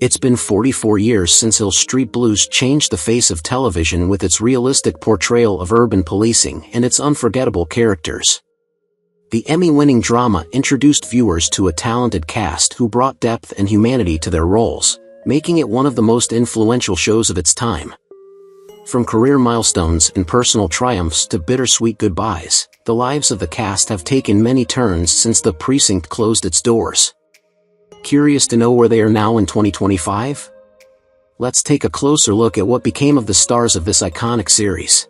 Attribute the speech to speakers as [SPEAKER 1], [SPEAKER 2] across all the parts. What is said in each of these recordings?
[SPEAKER 1] It's been 44 years since Hill Street Blues changed the face of television with its realistic portrayal of urban policing and its unforgettable characters. The Emmy-winning drama introduced viewers to a talented cast who brought depth and humanity to their roles, making it one of the most influential shows of its time. From career milestones and personal triumphs to bittersweet goodbyes, the lives of the cast have taken many turns since the precinct closed its doors. Curious to know where they are now in 2025? Let's take a closer look at what became of the stars of this iconic series.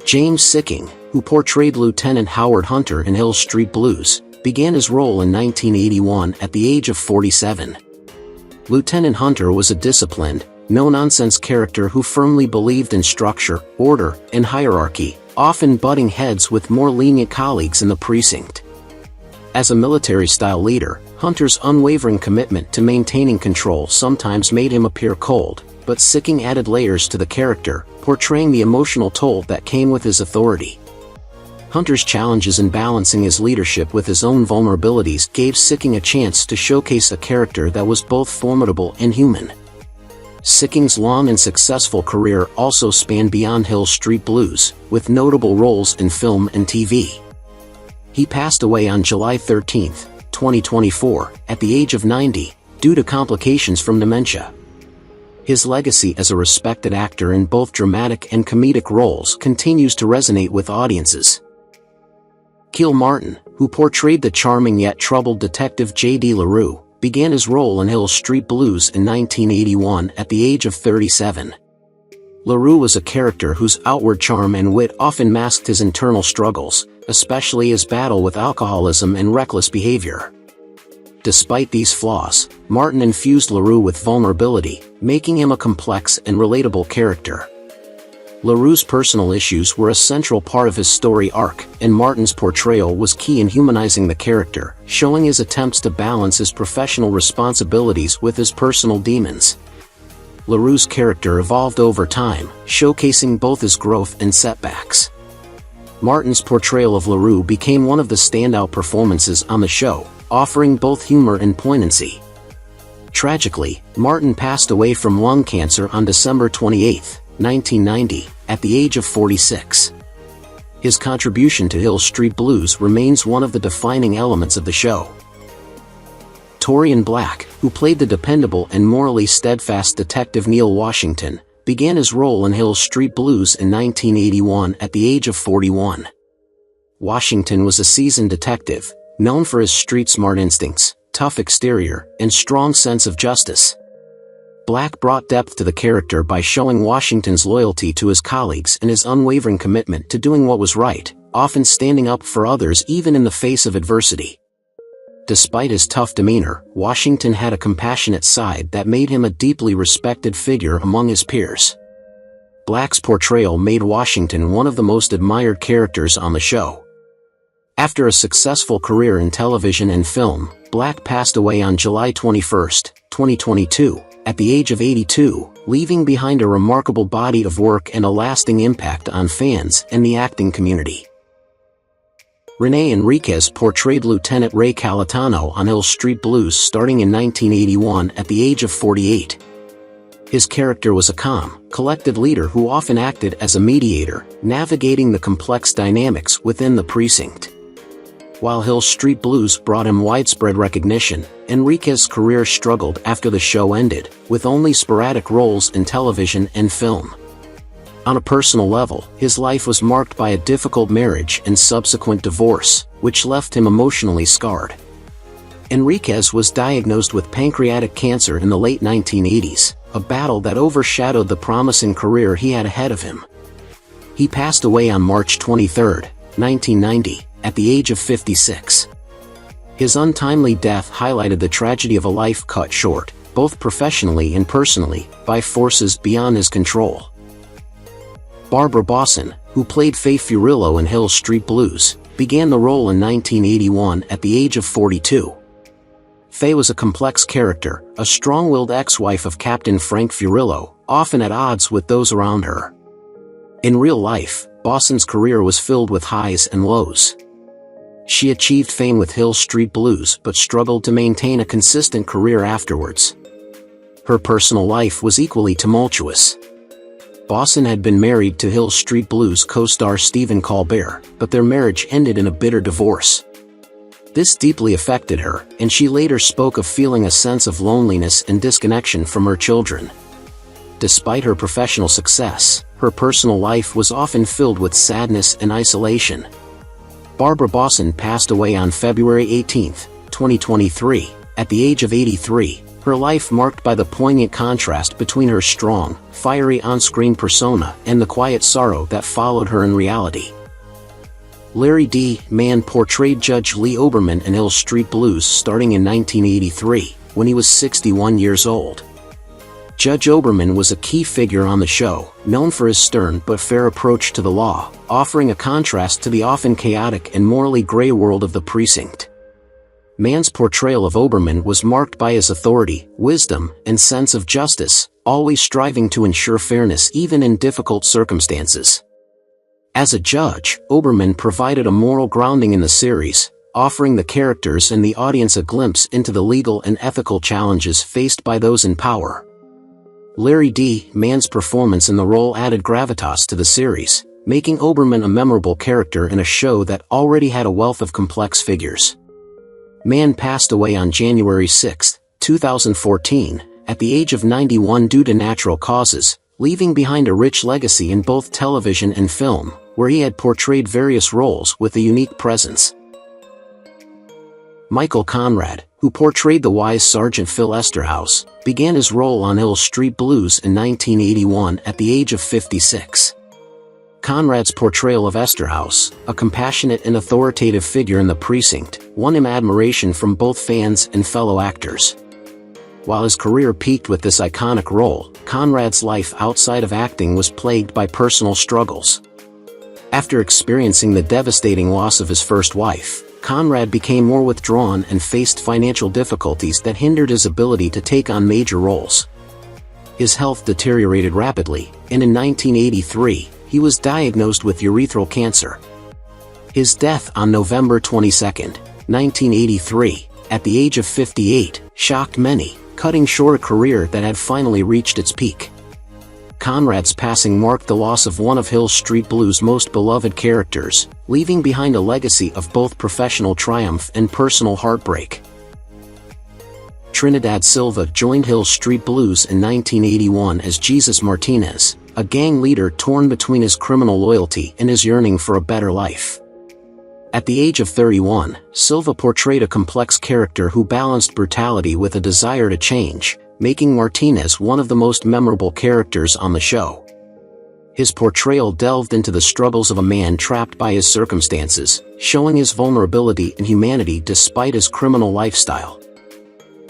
[SPEAKER 1] James Sikking, who portrayed Lieutenant Howard Hunter in Hill Street Blues, began his role in 1981 at the age of 47. Lieutenant Hunter was a disciplined, no-nonsense character who firmly believed in structure, order, and hierarchy, often butting heads with more lenient colleagues in the precinct. As a military-style leader, Hunter's unwavering commitment to maintaining control sometimes made him appear cold, but Sikking added layers to the character, portraying the emotional toll that came with his authority. Hunter's challenges in balancing his leadership with his own vulnerabilities gave Sikking a chance to showcase a character that was both formidable and human. Sikking's long and successful career also spanned beyond Hill Street Blues, with notable roles in film and TV. He passed away on July 13, 2024, at the age of 90, due to complications from dementia. His legacy as a respected actor in both dramatic and comedic roles continues to resonate with audiences. Kil Martin, who portrayed the charming yet troubled detective J.D. LaRue, began his role in Hill Street Blues in 1981 at the age of 37. LaRue was a character whose outward charm and wit often masked his internal struggles, especially his battle with alcoholism and reckless behavior. Despite these flaws, Martin infused LaRue with vulnerability, making him a complex and relatable character. LaRue's personal issues were a central part of his story arc, and Martin's portrayal was key in humanizing the character, showing his attempts to balance his professional responsibilities with his personal demons. LaRue's character evolved over time, showcasing both his growth and setbacks. Martin's portrayal of LaRue became one of the standout performances on the show, offering both humor and poignancy. Tragically, Martin passed away from lung cancer on December 28, 1990, at the age of 46. His contribution to Hill Street Blues remains one of the defining elements of the show. Torian Black, who played the dependable and morally steadfast detective Neil Washington, began his role in Hill Street Blues in 1981 at the age of 41. Washington was a seasoned detective, known for his street-smart instincts, tough exterior, and strong sense of justice. Black brought depth to the character by showing Washington's loyalty to his colleagues and his unwavering commitment to doing what was right, often standing up for others even in the face of adversity. Despite his tough demeanor, Washington had a compassionate side that made him a deeply respected figure among his peers. Black's portrayal made Washington one of the most admired characters on the show. After a successful career in television and film, Black passed away on July 21, 2022, at the age of 82, leaving behind a remarkable body of work and a lasting impact on fans and the acting community. Rene Enriquez portrayed Lieutenant Ray Cayetano on Hill Street Blues starting in 1981 at the age of 48. His character was a calm, collected leader who often acted as a mediator, navigating the complex dynamics within the precinct. While Hill Street Blues brought him widespread recognition, Enriquez's career struggled after the show ended, with only sporadic roles in television and film. On a personal level, his life was marked by a difficult marriage and subsequent divorce, which left him emotionally scarred. Enriquez was diagnosed with pancreatic cancer in the late 1980s, a battle that overshadowed the promising career he had ahead of him. He passed away on March 23, 1990, at the age of 56. His untimely death highlighted the tragedy of a life cut short, both professionally and personally, by forces beyond his control. Barbara Bosson, who played Faye Furillo in Hill Street Blues, began the role in 1981 at the age of 42. Faye was a complex character, a strong-willed ex-wife of Captain Frank Furillo, often at odds with those around her. In real life, Bosson's career was filled with highs and lows. She achieved fame with Hill Street Blues but struggled to maintain a consistent career afterwards. Her personal life was equally tumultuous. Bosson had been married to Hill Street Blues co-star Stephen Colbert, but their marriage ended in a bitter divorce. This deeply affected her, and she later spoke of feeling a sense of loneliness and disconnection from her children. Despite her professional success, her personal life was often filled with sadness and isolation. Barbara Bosson passed away on February 18, 2023, at the age of 83, her life marked by the poignant contrast between her strong, fiery on-screen persona and the quiet sorrow that followed her in reality. Larry D. Mann portrayed Judge Lee Oberman in Hill Street Blues starting in 1983, when he was 61 years old. Judge Oberman was a key figure on the show, known for his stern but fair approach to the law, offering a contrast to the often chaotic and morally gray world of the precinct. Mann's portrayal of Oberman was marked by his authority, wisdom, and sense of justice, always striving to ensure fairness even in difficult circumstances. As a judge, Oberman provided a moral grounding in the series, offering the characters and the audience a glimpse into the legal and ethical challenges faced by those in power. Larry D. Mann's performance in the role added gravitas to the series, making Oberman a memorable character in a show that already had a wealth of complex figures. Mann passed away on January 6, 2014, at the age of 91 due to natural causes, leaving behind a rich legacy in both television and film, where he had portrayed various roles with a unique presence. Michael Conrad, who portrayed the wise Sergeant Phil Esterhaus, began his role on Hill Street Blues in 1981 at the age of 56. Conrad's portrayal of Esterhaus, a compassionate and authoritative figure in the precinct, won him admiration from both fans and fellow actors. While his career peaked with this iconic role, Conrad's life outside of acting was plagued by personal struggles. After experiencing the devastating loss of his first wife, Conrad became more withdrawn and faced financial difficulties that hindered his ability to take on major roles. His health deteriorated rapidly, and in 1983, he was diagnosed with urethral cancer. His death on November 22, 1983, at the age of 58, shocked many, cutting short a career that had finally reached its peak. Conrad's passing marked the loss of one of Hill Street Blues' most beloved characters, leaving behind a legacy of both professional triumph and personal heartbreak. Trinidad Silva joined Hill Street Blues in 1981 as Jesus Martinez, a gang leader torn between his criminal loyalty and his yearning for a better life. At the age of 31, Silva portrayed a complex character who balanced brutality with a desire to change, making Martinez one of the most memorable characters on the show. His portrayal delved into the struggles of a man trapped by his circumstances, showing his vulnerability and humanity despite his criminal lifestyle.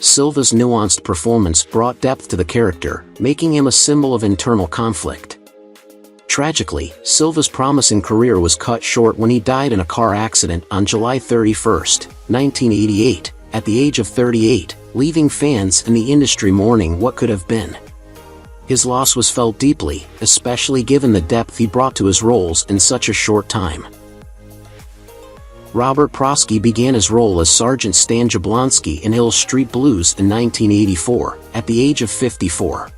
[SPEAKER 1] Silva's nuanced performance brought depth to the character, making him a symbol of internal conflict. Tragically, Silva's promising career was cut short when he died in a car accident on July 31, 1988, at the age of 38, leaving fans and the industry mourning what could have been. His loss was felt deeply, especially given the depth he brought to his roles in such a short time. Robert Prosy began his role as Sergeant Stan Jablonski in Hill Street Blues in 1984, at the age of 54.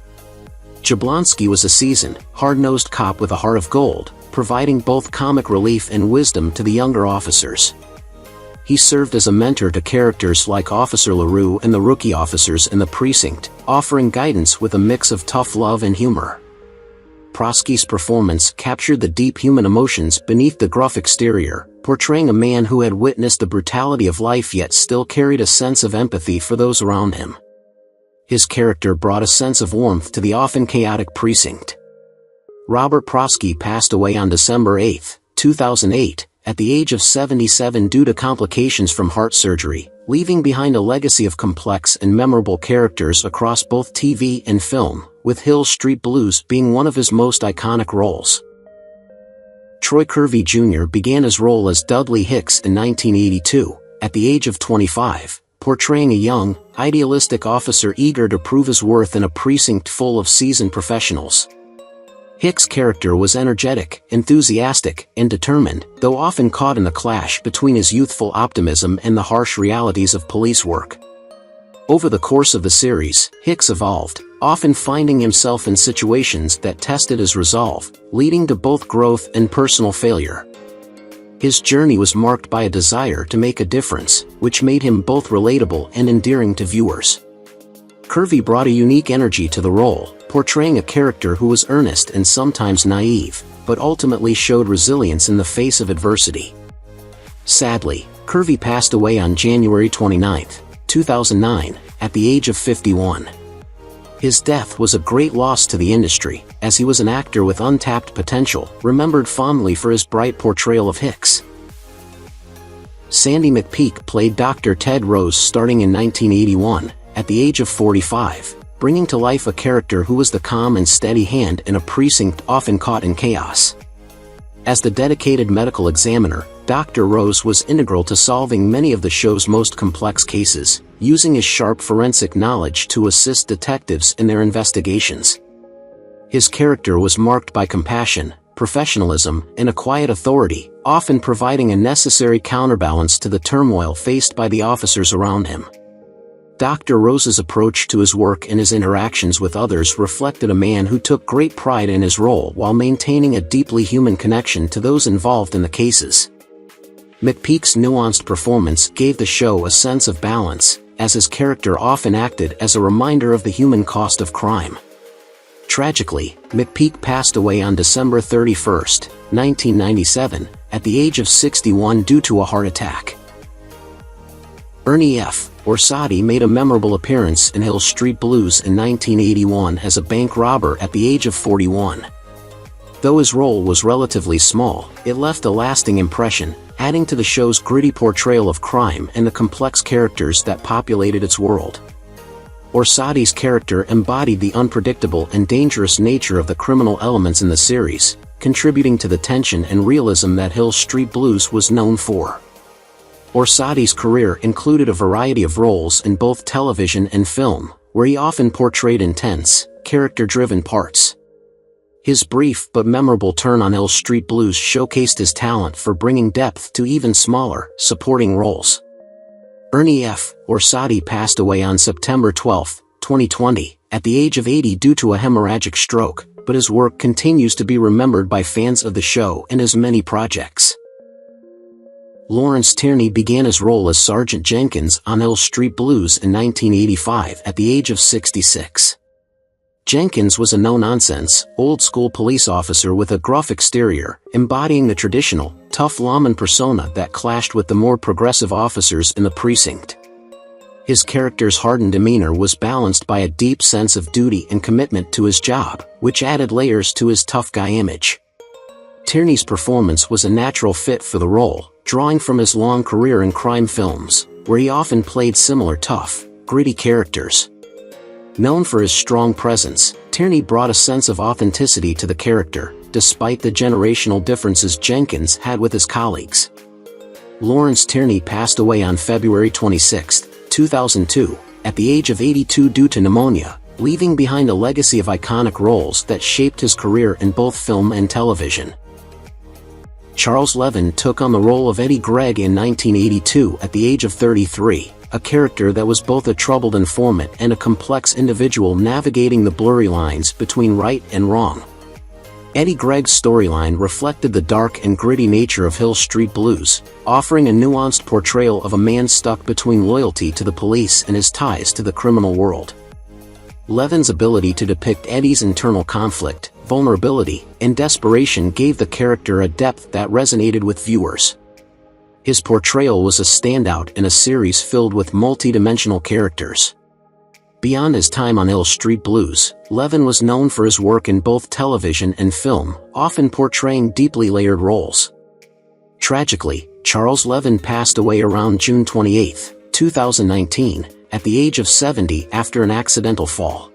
[SPEAKER 1] Jablonski was a seasoned, hard-nosed cop with a heart of gold, providing both comic relief and wisdom to the younger officers. He served as a mentor to characters like Officer LaRue and the rookie officers in the precinct, offering guidance with a mix of tough love and humor. Prosy's performance captured the deep human emotions beneath the gruff exterior, portraying a man who had witnessed the brutality of life yet still carried a sense of empathy for those around him. His character brought a sense of warmth to the often chaotic precinct. Robert Prosy passed away on December 8, 2008, at the age of 77 due to complications from heart surgery, leaving behind a legacy of complex and memorable characters across both TV and film, with Hill Street Blues being one of his most iconic roles. Troy Kirby Jr. began his role as Dudley Hicks in 1982, at the age of 25, portraying a young, idealistic officer eager to prove his worth in a precinct full of seasoned professionals. Hicks' character was energetic, enthusiastic, and determined, though often caught in a clash between his youthful optimism and the harsh realities of police work. Over the course of the series, Hicks evolved, often finding himself in situations that tested his resolve, leading to both growth and personal failure. His journey was marked by a desire to make a difference, which made him both relatable and endearing to viewers. Kirby brought a unique energy to the role, portraying a character who was earnest and sometimes naive, but ultimately showed resilience in the face of adversity. Sadly, Kirby passed away on January 29, 2009, at the age of 51. His death was a great loss to the industry, as he was an actor with untapped potential, remembered fondly for his bright portrayal of Hicks. Sandy McPeak played Dr. Ted Rose starting in 1981, at the age of 45, bringing to life a character who was the calm and steady hand in a precinct often caught in chaos. As the dedicated medical examiner, Dr. Rose was integral to solving many of the show's most complex cases, using his sharp forensic knowledge to assist detectives in their investigations. His character was marked by compassion, professionalism, and a quiet authority, often providing a necessary counterbalance to the turmoil faced by the officers around him. Dr. Rose's approach to his work and his interactions with others reflected a man who took great pride in his role while maintaining a deeply human connection to those involved in the cases. McPeak's nuanced performance gave the show a sense of balance, as his character often acted as a reminder of the human cost of crime. Tragically, McPeak passed away on December 31, 1997, at the age of 61 due to a heart attack. Ernie F Oradi made a memorable appearance in Hill Street Blues in 1981 as a bank robber at the age of 41. Though his role was relatively small, it left a lasting impression, adding to the show's gritty portrayal of crime and the complex characters that populated its world. Oradi's character embodied the unpredictable and dangerous nature of the criminal elements in the series, contributing to the tension and realism that Hill Street Blues was known for. Oradi's career included a variety of roles in both television and film, where he often portrayed intense, character-driven parts. His brief but memorable turn on Hill Street Blues showcased his talent for bringing depth to even smaller, supporting roles. Ernie F Oradi passed away on September 12, 2020, at the age of 80 due to a hemorrhagic stroke, but his work continues to be remembered by fans of the show and his many projects. Lawrence Tierney began his role as Sergeant Jenkins on Hill Street Blues in 1985 at the age of 66. Jenkins was a no-nonsense, old-school police officer with a gruff exterior, embodying the traditional, tough lawman persona that clashed with the more progressive officers in the precinct. His character's hardened demeanor was balanced by a deep sense of duty and commitment to his job, which added layers to his tough guy image. Tierney's performance was a natural fit for the role, drawing from his long career in crime films, where he often played similar tough, gritty characters. Known for his strong presence, Tierney brought a sense of authenticity to the character, despite the generational differences Jenkins had with his colleagues. Lawrence Tierney passed away on February 26, 2002, at the age of 82 due to pneumonia, leaving behind a legacy of iconic roles that shaped his career in both film and television. Charles Levan took on the role of Eddie Gregg in 1982 at the age of 33, a character that was both a troubled informant and a complex individual navigating the blurry lines between right and wrong. Eddie Gregg's storyline reflected the dark and gritty nature of Hill Street Blues, offering a nuanced portrayal of a man stuck between loyalty to the police and his ties to the criminal world. Levan's ability to depict Eddie's internal conflict, vulnerability, and desperation gave the character a depth that resonated with viewers. His portrayal was a standout in a series filled with multi-dimensional characters. Beyond his time on Hill Street Blues, Levan was known for his work in both television and film, often portraying deeply layered roles. Tragically, Charles Levan passed away around June 28, 2019, at the age of 70 after an accidental fall.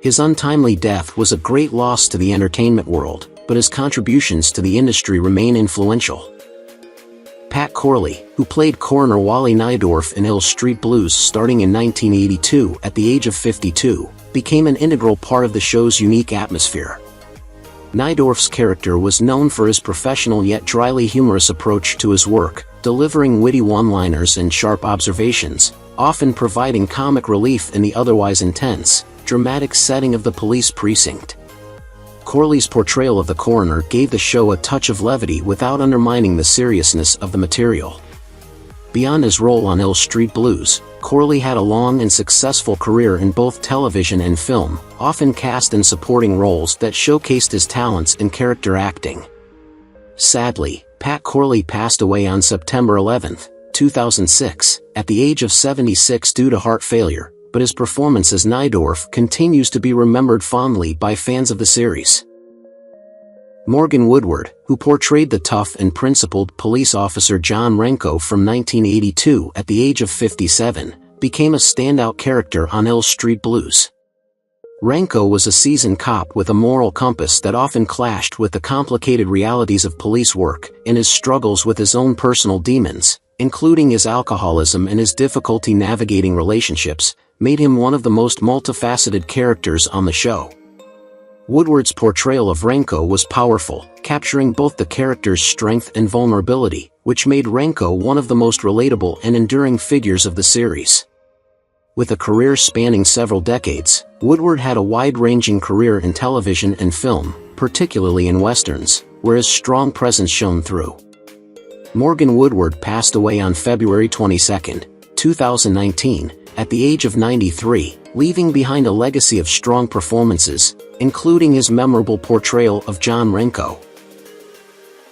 [SPEAKER 1] His untimely death was a great loss to the entertainment world, but his contributions to the industry remain influential. Pat Corley, who played Coroner Wally Nydorf in Hill Street Blues starting in 1982 at the age of 52, became an integral part of the show's unique atmosphere. Nydorf's character was known for his professional yet dryly humorous approach to his work, delivering witty one-liners and sharp observations, often providing comic relief in the otherwise intense, dramatic setting of the police precinct. Corley's portrayal of the coroner gave the show a touch of levity without undermining the seriousness of the material. Beyond his role on Hill Street Blues, Corley had a long and successful career in both television and film, often cast in supporting roles that showcased his talents in character acting. Sadly, Pat Corley passed away on September 11, 2006, at the age of 76 due to heart failure, but his performance as Nydorf continues to be remembered fondly by fans of the series. Morgan Woodward, who portrayed the tough and principled police officer John Renko from 1982 at the age of 57, became a standout character on Hill Street Blues. Renko was a seasoned cop with a moral compass that often clashed with the complicated realities of police work and his struggles with his own personal demons, including his alcoholism and his difficulty navigating relationships, made him one of the most multifaceted characters on the show. Woodward's portrayal of Renko was powerful, capturing both the character's strength and vulnerability, which made Renko one of the most relatable and enduring figures of the series. With a career spanning several decades, Woodward had a wide-ranging career in television and film, particularly in westerns, where his strong presence shone through. Morgan Woodward passed away on February 22, 2019, at the age of 93, leaving behind a legacy of strong performances, including his memorable portrayal of John Renko.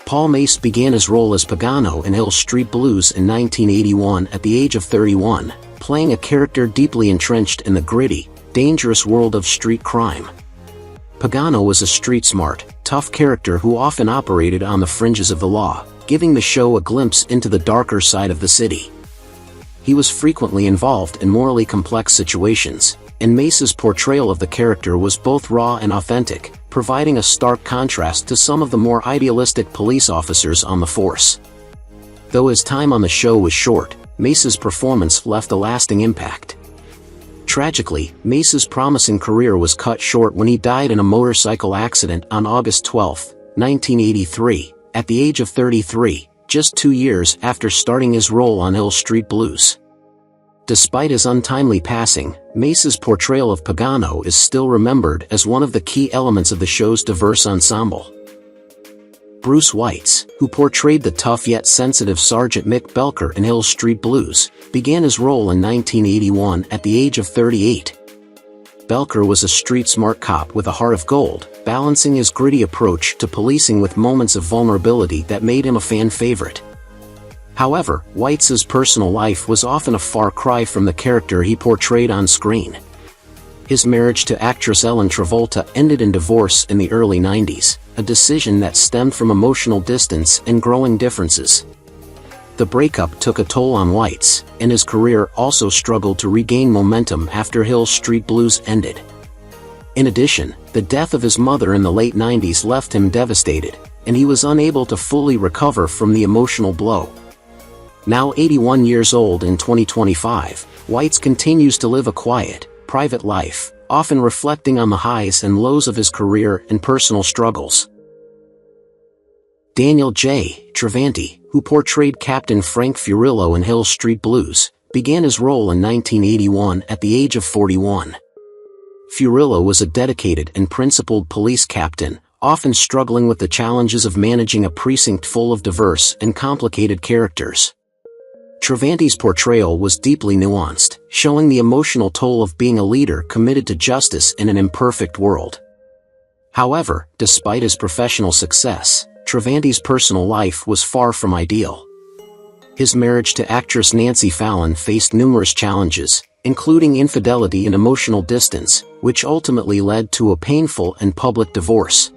[SPEAKER 1] Paul Mace began his role as Pagano in Hill Street Blues in 1981 at the age of 31, playing a character deeply entrenched in the gritty, dangerous world of street crime. Pagano was a street-smart, tough character who often operated on the fringes of the law, giving the show a glimpse into the darker side of the city. He was frequently involved in morally complex situations, and Mace's portrayal of the character was both raw and authentic, providing a stark contrast to some of the more idealistic police officers on the force. Though his time on the show was short, Mace's performance left a lasting impact. Tragically, Mace's promising career was cut short when he died in a motorcycle accident on August 12, 1983, at the age of 33, just 2 years after starting his role on Hill Street Blues. Despite his untimely passing, Mace's portrayal of Pagano is still remembered as one of the key elements of the show's diverse ensemble. Bruce Weitz, who portrayed the tough yet sensitive Sergeant Mick Belker in Hill Street Blues, began his role in 1981 at the age of 38. Belker was a street-smart cop with a heart of gold, balancing his gritty approach to policing with moments of vulnerability that made him a fan favorite. However, Weitz's personal life was often a far cry from the character he portrayed on screen. His marriage to actress Ellen Travolta ended in divorce in the early 90s, a decision that stemmed from emotional distance and growing differences. The breakup took a toll on Weitz, and his career also struggled to regain momentum after Hill Street Blues ended. In addition, the death of his mother in the late 90s left him devastated, and he was unable to fully recover from the emotional blow. Now 81 years old in 2025, Weitz continues to live a quiet, private life, often reflecting on the highs and lows of his career and personal struggles. Daniel J. Trevan, who portrayed Captain Frank Furillo in Hill Street Blues, began his role in 1981 at the age of 41. Furillo was a dedicated and principled police captain, often struggling with the challenges of managing a precinct full of diverse and complicated characters. Trevan's portrayal was deeply nuanced, showing the emotional toll of being a leader committed to justice in an imperfect world. However, despite his professional success, Trevan's personal life was far from ideal. His marriage to actress Nancy Fallon faced numerous challenges, including infidelity and emotional distance, which ultimately led to a painful and public divorce.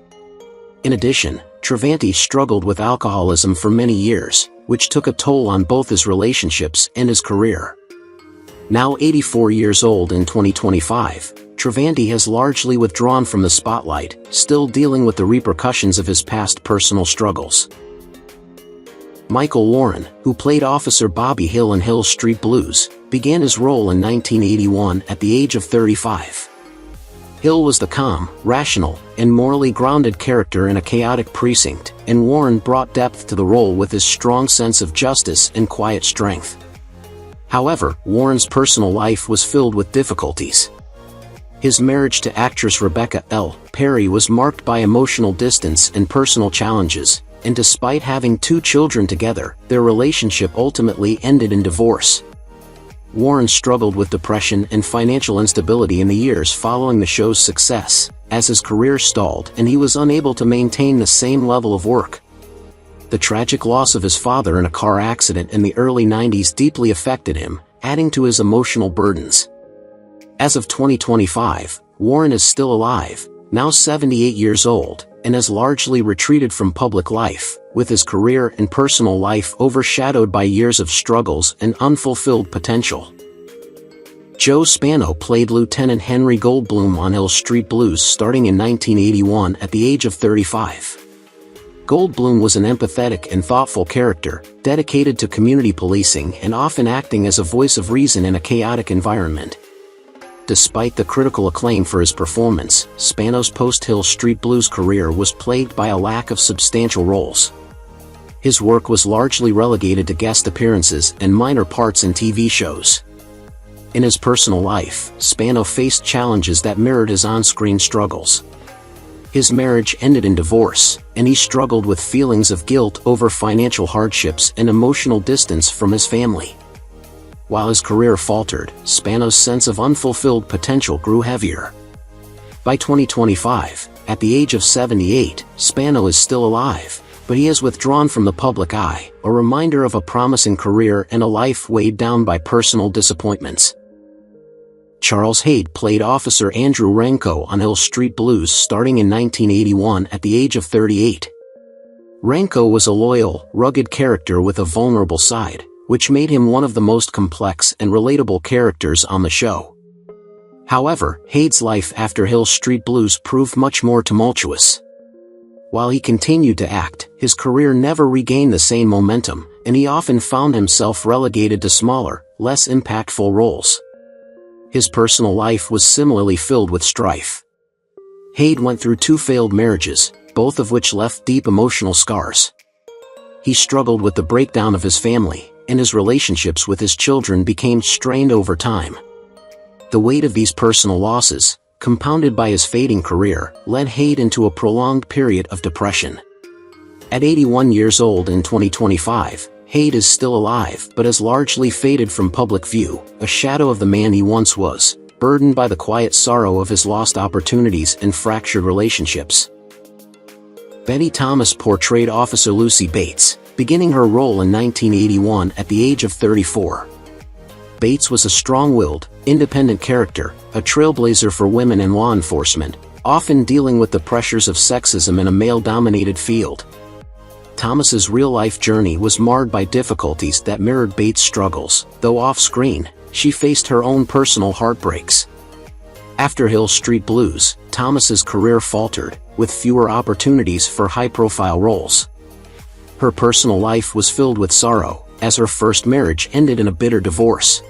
[SPEAKER 1] In addition, Trevan struggled with alcoholism for many years, which took a toll on both his relationships and his career. Now 84 years old in 2025, Trevan has largely withdrawn from the spotlight, still dealing with the repercussions of his past personal struggles. Michael Warren, who played Officer Bobby Hill in Hill Street Blues, began his role in 1981 at the age of 35. Hill was the calm, rational, and morally grounded character in a chaotic precinct, and Warren brought depth to the role with his strong sense of justice and quiet strength. However, Warren's personal life was filled with difficulties. His marriage to actress Rebecca L. Perry was marked by emotional distance and personal challenges, and despite having 2 children together, their relationship ultimately ended in divorce. Warren struggled with depression and financial instability in the years following the show's success, as his career stalled and he was unable to maintain the same level of work. The tragic loss of his father in a car accident in the early 90s deeply affected him, adding to his emotional burdens. As of 2025, Warren is still alive, now 78 years old, and has largely retreated from public life, with his career and personal life overshadowed by years of struggles and unfulfilled potential. Joe Spano played Lieutenant Henry Goldblum on Hill Street Blues starting in 1981 at the age of 35. Goldblum was an empathetic and thoughtful character, dedicated to community policing and often acting as a voice of reason in a chaotic environment. Despite the critical acclaim for his performance, Spano's post-Hill Street Blues career was plagued by a lack of substantial roles. His work was largely relegated to guest appearances and minor parts in TV shows. In his personal life, Spano faced challenges that mirrored his on-screen struggles. His marriage ended in divorce, and he struggled with feelings of guilt over financial hardships and emotional distance from his family. While his career faltered, Spano's sense of unfulfilled potential grew heavier. By 2025, at the age of 78, Spano is still alive, but he has withdrawn from the public eye, a reminder of a promising career and a life weighed down by personal disappointments. Charles Haid played Officer Andrew Ranko on Hill Street Blues starting in 1981 at the age of 38. Ranko was a loyal, rugged character with a vulnerable side, which made him one of the most complex and relatable characters on the show. However, Haid's life after Hill Street Blues proved much more tumultuous. While he continued to act, his career never regained the same momentum, and he often found himself relegated to smaller, less impactful roles. His personal life was similarly filled with strife. Haid went through 2 failed marriages, both of which left deep emotional scars. He struggled with the breakdown of his family, and his relationships with his children became strained over time. The weight of these personal losses, compounded by his fading career, led Haid into a prolonged period of depression. At 81 years old in 2025, Haid is still alive but has largely faded from public view, a shadow of the man he once was, burdened by the quiet sorrow of his lost opportunities and fractured relationships. Betty Thomas portrayed Officer Lucy Bates, beginning her role in 1981 at the age of 34. Bates was a strong-willed, independent character, a trailblazer for women in law enforcement, often dealing with the pressures of sexism in a male-dominated field. Thomas's real-life journey was marred by difficulties that mirrored Bates' struggles, though off-screen, she faced her own personal heartbreaks. After Hill Street Blues, Thomas's career faltered, with fewer opportunities for high-profile roles. Her personal life was filled with sorrow, as her first marriage ended in a bitter divorce.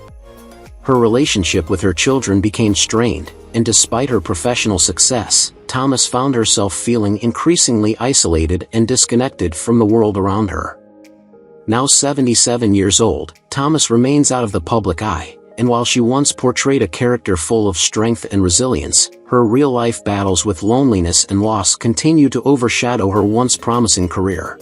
[SPEAKER 1] Her relationship with her children became strained, and despite her professional success, Thomas found herself feeling increasingly isolated and disconnected from the world around her. Now 77 years old, Thomas remains out of the public eye, and while she once portrayed a character full of strength and resilience, her real-life battles with loneliness and loss continue to overshadow her once promising career.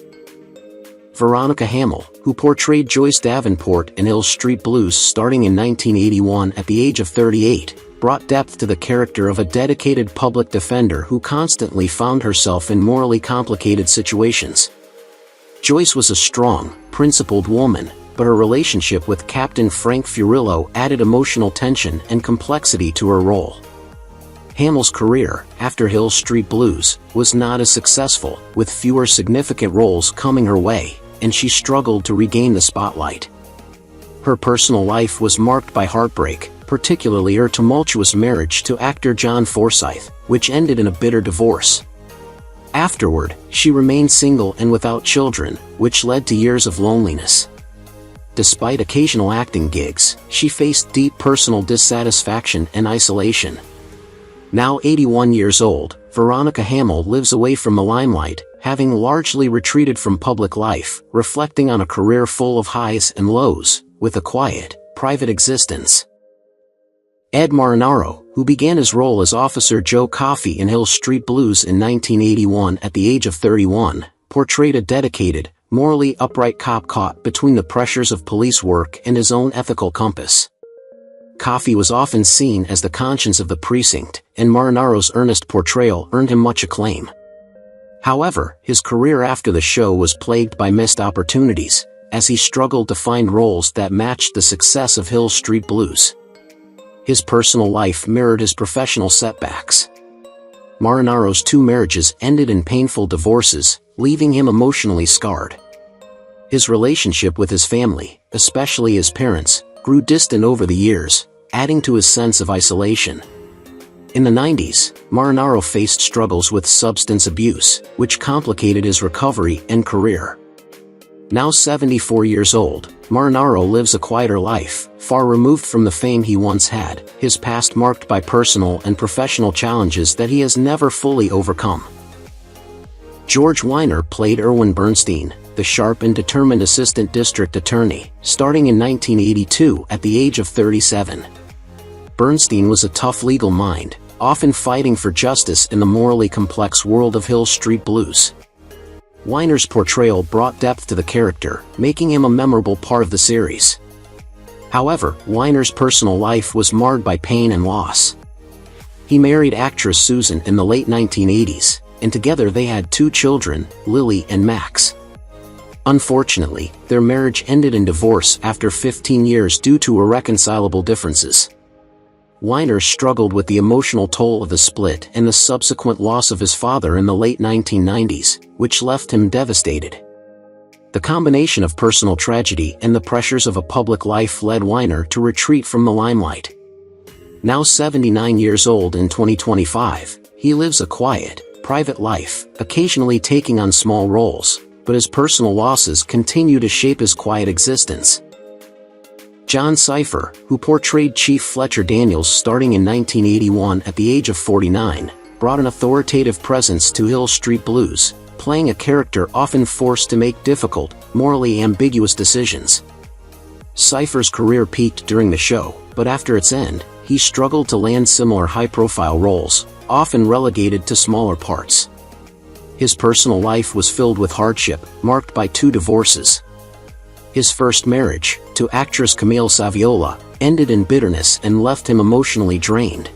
[SPEAKER 1] Veronica Hamill, who portrayed Joyce Davenport in Hill Street Blues starting in 1981 at the age of 38, brought depth to the character of a dedicated public defender who constantly found herself in morally complicated situations. Joyce was a strong, principled woman, but her relationship with Captain Frank Furillo added emotional tension and complexity to her role. Hamill's career, after Hill Street Blues, was not as successful, with fewer significant roles coming her way, and she struggled to regain the spotlight. Her personal life was marked by heartbreak, particularly her tumultuous marriage to actor John Forsythe, which ended in a bitter divorce. Afterward, she remained single and without children, which led to years of loneliness. Despite occasional acting gigs, she faced deep personal dissatisfaction and isolation. Now 81 years old, Veronica Hamill lives away from the limelight, having largely retreated from public life, reflecting on a career full of highs and lows, with a quiet, private existence. Ed Marinaro, who began his role as Officer Joe Coffey in Hill Street Blues in 1981 at the age of 31, portrayed a dedicated, morally upright cop caught between the pressures of police work and his own ethical compass. Coffey was often seen as the conscience of the precinct, and Marinaro's earnest portrayal earned him much acclaim. However, his career after the show was plagued by missed opportunities, as he struggled to find roles that matched the success of Hill Street Blues. His personal life mirrored his professional setbacks. Marinaro's 2 marriages ended in painful divorces, leaving him emotionally scarred. His relationship with his family, especially his parents, grew distant over the years, adding to his sense of isolation. In the 90s, Marinaro faced struggles with substance abuse, which complicated his recovery and career. Now 74 years old, Marinaro lives a quieter life, far removed from the fame he once had, his past marked by personal and professional challenges that he has never fully overcome. George Weiner played Erwin Bernstein, the sharp and determined assistant district attorney, starting in 1982 at the age of 37. Bernstein was a tough legal mind, often fighting for justice in the morally complex world of Hill Street Blues. Weiner's portrayal brought depth to the character, making him a memorable part of the series. However, Weiner's personal life was marred by pain and loss. He married actress Susan in the late 1980s, and together they had 2 children, Lily and Max. Unfortunately, their marriage ended in divorce after 15 years due to irreconcilable differences. Weiner struggled with the emotional toll of the split and the subsequent loss of his father in the late 1990s, which left him devastated. The combination of personal tragedy and the pressures of a public life led Weiner to retreat from the limelight. Now 79 years old in 2025, he lives a quiet, private life, occasionally taking on small roles, but his personal losses continue to shape his quiet existence. John Cipher, who portrayed Chief Fletcher Daniels starting in 1981 at the age of 49, brought an authoritative presence to Hill Street Blues, playing a character often forced to make difficult, morally ambiguous decisions. Cipher's career peaked during the show, but after its end, he struggled to land similar high-profile roles, often relegated to smaller parts. His personal life was filled with hardship, marked by 2 divorces. His first marriage, to actress Camille Saviola, ended in bitterness and left him emotionally drained.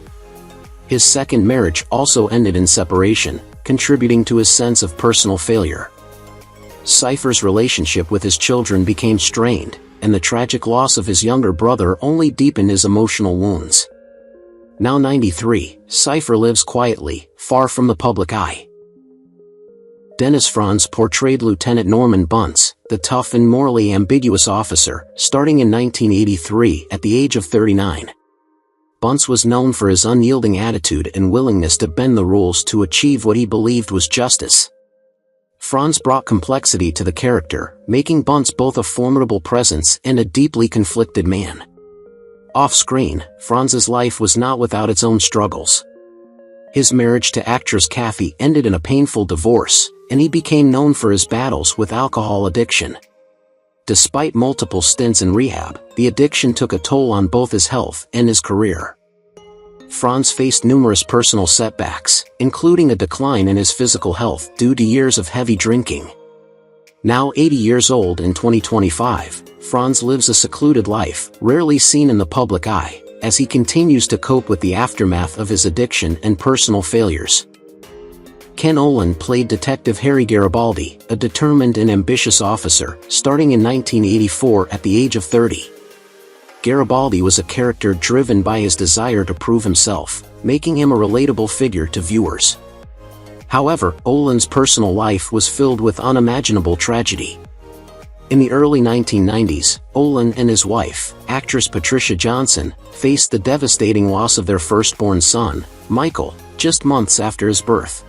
[SPEAKER 1] His second marriage also ended in separation, contributing to his sense of personal failure. Cipher's relationship with his children became strained, and the tragic loss of his younger brother only deepened his emotional wounds. Now 93, Cipher lives quietly, far from the public eye. Dennis Franz portrayed Lieutenant Norman Bunce, the tough and morally ambiguous officer, starting in 1983 at the age of 39. Bunce was known for his unyielding attitude and willingness to bend the rules to achieve what he believed was justice. Franz brought complexity to the character, making Bunce both a formidable presence and a deeply conflicted man. Off-screen, Franz's life was not without its own struggles. His marriage to actress Kathy ended in a painful divorce, and he became known for his battles with alcohol addiction. Despite multiple stints in rehab, the addiction took a toll on both his health and his career. Franz faced numerous personal setbacks, including a decline in his physical health due to years of heavy drinking. Now 80 years old in 2025, Franz lives a secluded life, rarely seen in the public eye, as he continues to cope with the aftermath of his addiction and personal failures. Ken Olan played Detective Harry Garibaldi, a determined and ambitious officer, starting in 1984 at the age of 30. Garibaldi was a character driven by his desire to prove himself, making him a relatable figure to viewers. However, Olan's personal life was filled with unimaginable tragedy. In the early 1990s, Olan and his wife, actress Patricia Johnson, faced the devastating loss of their firstborn son, Michael, just months after his birth.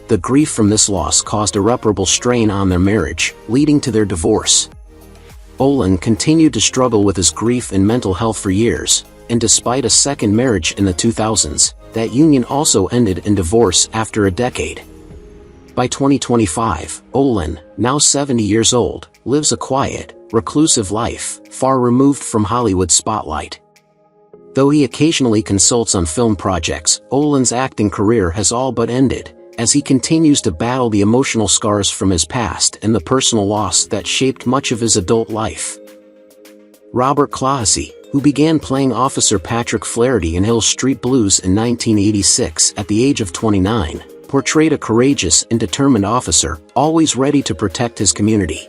[SPEAKER 1] The grief from this loss caused irreparable strain on their marriage, leading to their divorce. Olan continued to struggle with his grief and mental health for years, and despite a second marriage in the 2000s, that union also ended in divorce after a decade. By 2025, Olan, now 70 years old, lives a quiet, reclusive life, far removed from Hollywood spotlight. Though he occasionally consults on film projects, Olan's acting career has all but ended, as he continues to battle the emotional scars from his past and the personal loss that shaped much of his adult life. Robert Clohessy, who began playing Officer Patrick Flaherty in Hill Street Blues in 1986 at the age of 29, portrayed a courageous and determined officer, always ready to protect his community.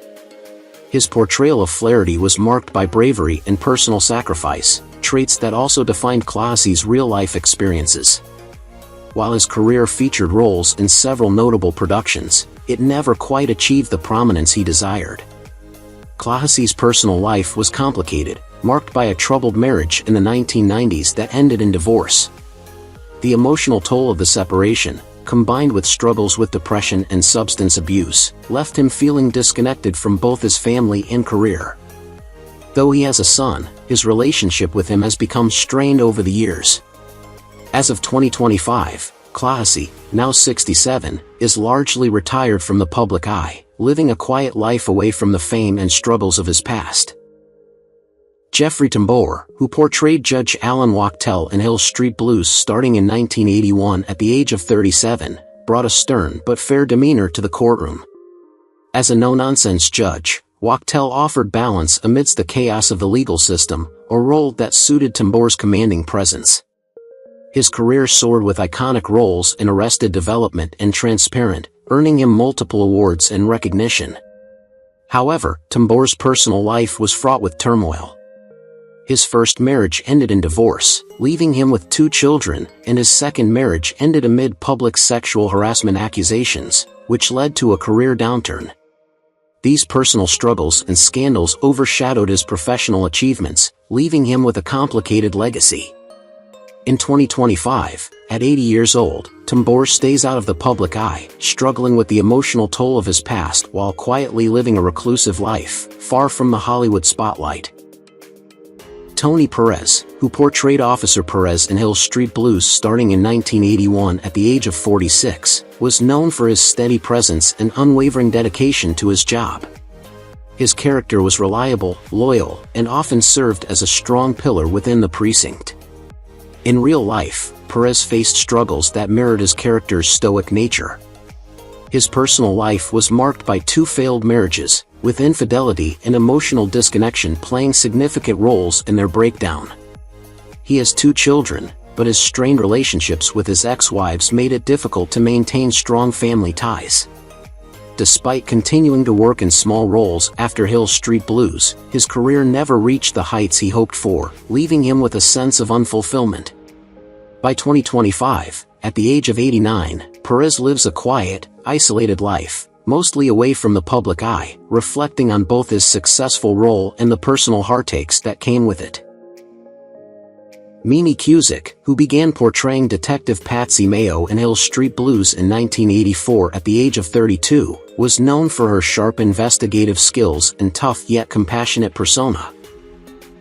[SPEAKER 1] His portrayal of Flaherty was marked by bravery and personal sacrifice, traits that also defined Clohessy's real-life experiences. While his career featured roles in several notable productions, it never quite achieved the prominence he desired. Clohessy's personal life was complicated, marked by a troubled marriage in the 1990s that ended in divorce. The emotional toll of the separation, combined with struggles with depression and substance abuse, left him feeling disconnected from both his family and career. Though he has a son, his relationship with him has become strained over the years. As of 2025, Clohessy, now 67, is largely retired from the public eye, living a quiet life away from the fame and struggles of his past. Jeffrey Tambor, who portrayed Judge Alan Wachtel in Hill Street Blues starting in 1981 at the age of 37, brought a stern but fair demeanor to the courtroom. As a no-nonsense judge, Wachtel offered balance amidst the chaos of the legal system, a role that suited Tambor's commanding presence. His career soared with iconic roles in Arrested Development and Transparent, earning him multiple awards and recognition. However, Tambor's personal life was fraught with turmoil. His first marriage ended in divorce, leaving him with 2 children, and his second marriage ended amid public sexual harassment accusations, which led to a career downturn. These personal struggles and scandals overshadowed his professional achievements, leaving him with a complicated legacy. In 2025, at 80 years old, Tambor stays out of the public eye, struggling with the emotional toll of his past while quietly living a reclusive life, far from the Hollywood spotlight. Tony Perez, who portrayed Officer Perez in Hill Street Blues starting in 1981 at the age of 46, was known for his steady presence and unwavering dedication to his job. His character was reliable, loyal, and often served as a strong pillar within the precinct. In real life, Perez faced struggles that mirrored his character's stoic nature. His personal life was marked by 2 failed marriages, with infidelity and emotional disconnection playing significant roles in their breakdown. He has 2 children, but his strained relationships with his ex-wives made it difficult to maintain strong family ties. Despite continuing to work in small roles after Hill Street Blues, his career never reached the heights he hoped for, leaving him with a sense of unfulfillment. By 2025, at the age of 89, Perez lives a quiet, isolated life, mostly away from the public eye, reflecting on both his successful role and the personal heartaches that came with it. Mimi Kusich, who began portraying Detective Patsy Mayo in Hill Street Blues in 1984 at the age of 32, was known for her sharp investigative skills and tough yet compassionate persona.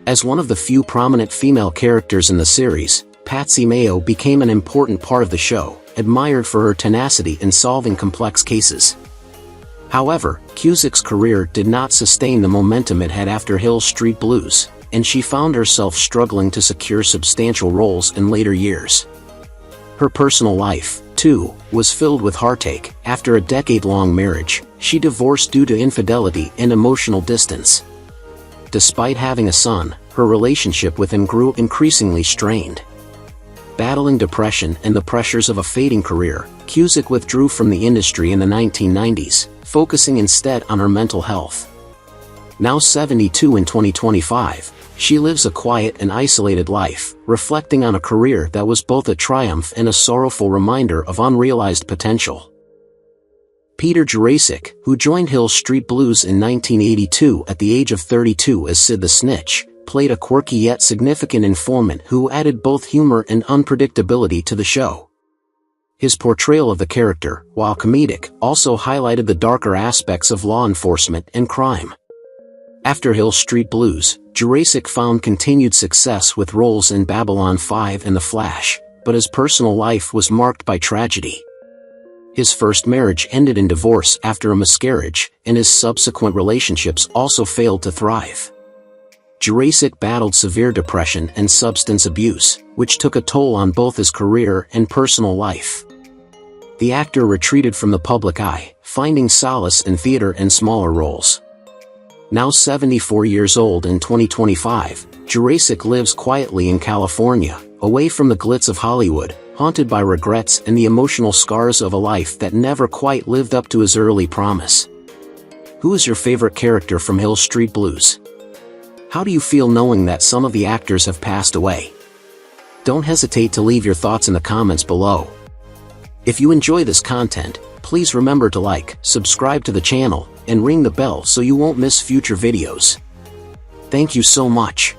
[SPEAKER 1] As one of the few prominent female characters in the series, Patsy Mayo became an important part of the show, admired for her tenacity in solving complex cases. However, Kusich's career did not sustain the momentum it had after Hill Street Blues, and she found herself struggling to secure substantial roles in later years. Her personal life, too, was filled with heartache. After a decade-long marriage, she divorced due to infidelity and emotional distance. Despite having a son, her relationship with him grew increasingly strained. Battling depression and the pressures of a fading career, Kusich withdrew from the industry in the 1990s, focusing instead on her mental health. Now 72 in 2025, she lives a quiet and isolated life, reflecting on a career that was both a triumph and a sorrowful reminder of unrealized potential. Peter Jesic, who joined Hill Street Blues in 1982 at the age of 32 as Sid the Snitch, played a quirky yet significant informant who added both humor and unpredictability to the show. His portrayal of the character, while comedic, also highlighted the darker aspects of law enforcement and crime. After Hill Street Blues, Jesic found continued success with roles in Babylon 5 and The Flash, but his personal life was marked by tragedy. His first marriage ended in divorce after a miscarriage, and his subsequent relationships also failed to thrive. Jesic battled severe depression and substance abuse, which took a toll on both his career and personal life. The actor retreated from the public eye, finding solace in theater and smaller roles. Now 74 years old in 2025, Jesic lives quietly in California, away from the glitz of Hollywood, haunted by regrets and the emotional scars of a life that never quite lived up to his early promise. Who is your favorite character from Hill Street Blues? How do you feel knowing that some of the actors have passed away? Don't hesitate to leave your thoughts in the comments below. If you enjoy this content, please remember to like, subscribe to the channel, and ring the bell so you won't miss future videos. Thank you so much.